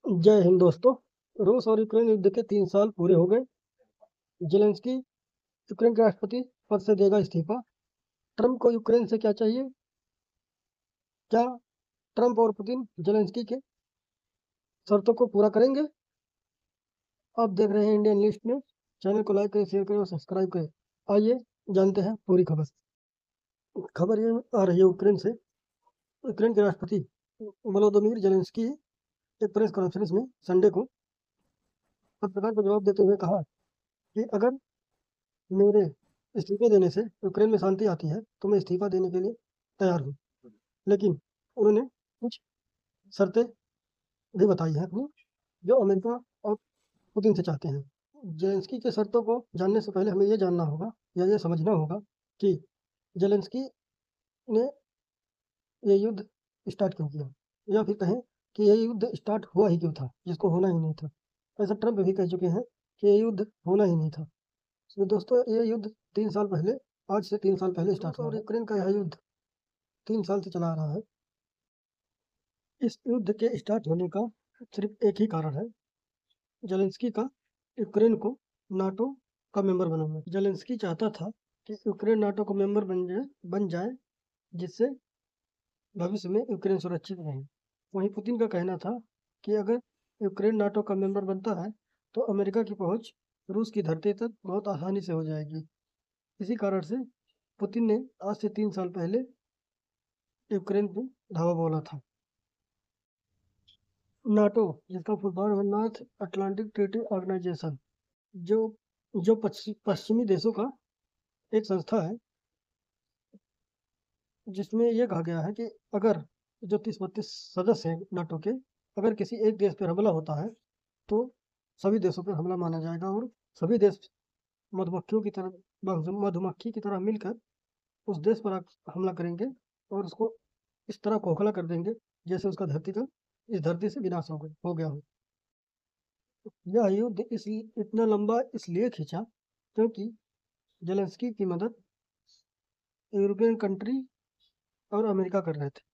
जय हिंद दोस्तों। रूस और यूक्रेन युद्ध के 3 साल पूरे हो गए। जेलेंस्की यूक्रेन के राष्ट्रपति पद से देगा इस्तीफा। ट्रंप को यूक्रेन से क्या चाहिए? क्या ट्रंप और पुतिन जेलेंस्की के शर्तों को पूरा करेंगे? आप देख रहे हैं इंडियन लिस्ट न्यूज। चैनल को लाइक करें, शेयर करें और सब्सक्राइब करें। आइए जानते हैं पूरी खबर। खबर ये आ रही है यूक्रेन से। यूक्रेन के राष्ट्रपति वोलोदिमीर जेलेंस्की एक प्रेस कॉन्फ्रेंस में संडे को पत्रकार को जवाब देते हुए कहा कि अगर मेरे इस्तीफे देने से यूक्रेन में शांति आती है तो मैं इस्तीफा देने के लिए तैयार हूँ। लेकिन उन्होंने कुछ शर्तें भी बताई हैं अपनी, जो अमेरिका और पुतिन से चाहते हैं। जेलेंस्की के शर्तों को जानने से पहले हमें ये जानना होगा या ये समझना होगा कि जेलेंस्की ने ये युद्ध स्टार्ट क्यों किया, या फिर कहें कि ये युद्ध स्टार्ट हुआ ही क्यों था, जिसको होना ही नहीं था। ऐसा ट्रंप भी कह चुके हैं कि ये युद्ध होना ही नहीं था। तो दोस्तों, ये युद्ध 3 साल पहले, आज से 3 साल पहले स्टार्ट हुआ और यूक्रेन का यह युद्ध 3 साल से चला आ रहा है। इस युद्ध के स्टार्ट होने का सिर्फ एक ही कारण है, जेलेंस्की का यूक्रेन को नाटो का मेंबर बनाना। जेलेंस्की चाहता था कि यूक्रेन नाटो का मेंबर बन जाए, जिससे भविष्य में यूक्रेन सुरक्षित रहे। वहीं पुतिन का कहना था कि अगर यूक्रेन नाटो का मेंबर बनता है तो अमेरिका की पहुंच रूस की धरती तक बहुत आसानी से हो जाएगी। इसी कारण से पुतिन ने आज से 3 साल पहले यूक्रेन पे धावा बोला था। नाटो, जिसका फुल फॉर्म है नॉर्थ अटलांटिक ट्रीटी ऑर्गेनाइजेशन, जो जो पश्चिमी देशों का एक संस्था है, जिसमें यह कहा गया है कि अगर जो 30-32 सदस्य हैं नाटो के, अगर किसी एक देश पर हमला होता है तो सभी देशों पर हमला माना जाएगा और सभी देश मधुमक्खी की तरह मिलकर उस देश पर हमला करेंगे और उसको इस तरह खोखला कर देंगे जैसे उसका इस धरती से विनाश हो गया हो। यह युद्ध इतना लंबा इसलिए खींचा क्योंकि जेलेंस्की की मदद यूरोपियन कंट्री और अमेरिका कर रहे थे।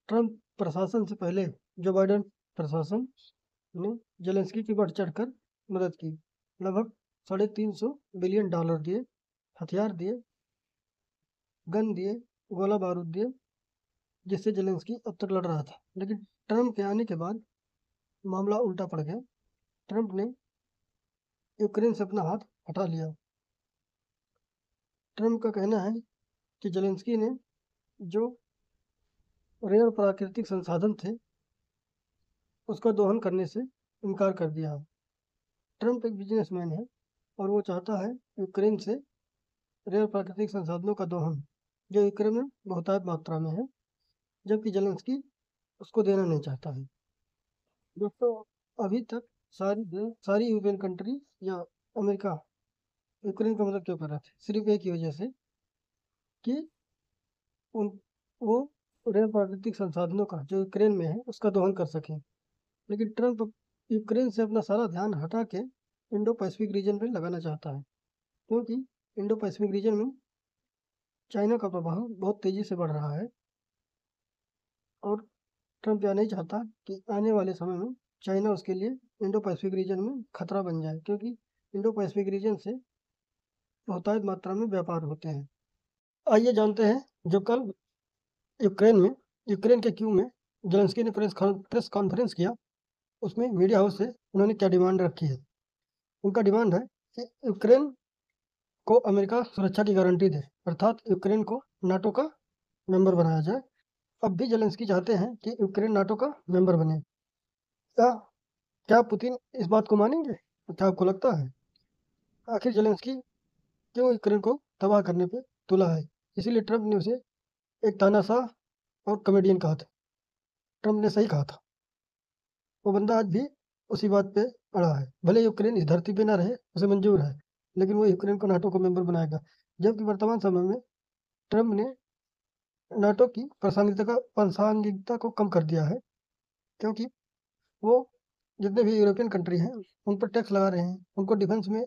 ट्रंप प्रशासन से पहले जो बाइडेन प्रशासन ने जेलेंस्की की बढ़ चढ़कर मदद की। लगभग $350 बिलियन दिए, हथियार दिए, गन दिए, गोला बारूद दिए, जिससे जेलेंस्की अब तक लड़ रहा था। लेकिन ट्रंप के आने के बाद मामला उल्टा पड़ गया। ट्रंप ने यूक्रेन से अपना हाथ हटा लिया। ट्रंप का कहना है कि जेलेंस्की ने जो रेयर प्राकृतिक संसाधन थे उसका दोहन करने से इनकार कर दिया है। ट्रंप एक बिजनेसमैन है और वो चाहता है यूक्रेन से रेयर प्राकृतिक संसाधनों का दोहन, जो यूक्रेन में बहुतायत मात्रा में है, जबकि जेलेंस्की उसको देना नहीं चाहता है। दोस्तों, अभी तक सारी यूरोपियन कंट्री या अमेरिका यूक्रेन का मदद क्यों कर रहे थे? सिर्फ एक ही वजह से कि उन वो रेयर प्राकृतिक संसाधनों का जो यूक्रेन में है उसका दोहन कर सके। लेकिन ट्रंप यूक्रेन से अपना सारा ध्यान हटा के इंडो पैसिफिक रीजन पे लगाना चाहता है, क्योंकि इंडो पैसिफिक रीजन में चाइना का प्रभाव बहुत तेजी से बढ़ रहा है और ट्रंप यह नहीं चाहता कि आने वाले समय में चाइना उसके लिए इंडो पैसिफिक रीजन में खतरा बन जाए, क्योंकि इंडो पैसिफिक रीजन से बहुतायत मात्रा में व्यापार होते हैं। आइए जानते हैं, जो कल यूक्रेन में यूक्रेन के क्यू में जेलेंस्की ने प्रेस कॉन्फ्रेंस किया, उसमें मीडिया हाउस से उन्होंने क्या डिमांड रखी है। उनका डिमांड है कि यूक्रेन को अमेरिका सुरक्षा की गारंटी दे, अर्थात यूक्रेन को नाटो का मेंबर बनाया जाए। अब भी जेलेंस्की चाहते हैं कि यूक्रेन नाटो का मेंबर बने। क्या क्या पुतिन इस बात को मानेंगे? क्या आपको लगता है आखिर जेलेंस्की क्यों यूक्रेन को तबाह करने पे तुला है? इसीलिए ट्रंप ने उसे एक तानाशाह और कॉमेडियन कहा था। ट्रंप ने सही कहा था। वो बंदा आज भी उसी बात पे अड़ा है। भले यूक्रेन इस धरती पे ना रहे, उसे मंजूर है, लेकिन वो यूक्रेन को नाटो को मेंबर बनाएगा। जबकि वर्तमान समय में ट्रंप ने नाटो की प्रासंगिकता को कम कर दिया है, क्योंकि वो जितने भी यूरोपियन कंट्री हैं उन पर टैक्स लगा रहे हैं, उनको डिफेंस में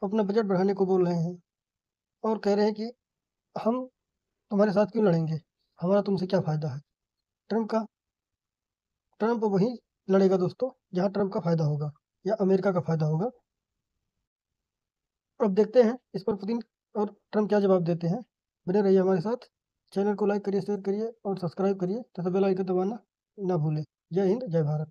अपना बजट बढ़ाने को बोल रहे हैं और कह रहे हैं कि हम तुम्हारे साथ क्यों लड़ेंगे, हमारा तुमसे क्या फ़ायदा है। ट्रंप का ट्रंप वहीं लड़ेगा दोस्तों जहां ट्रंप का फायदा होगा या अमेरिका का फायदा होगा। अब देखते हैं इस पर पुतिन और ट्रंप क्या जवाब देते हैं। बने रहिए हमारे साथ। चैनल को लाइक करिए, शेयर करिए और सब्सक्राइब करिए तथा बेल आइकन दबाना ना भूलें। जय हिंद, जय भारत।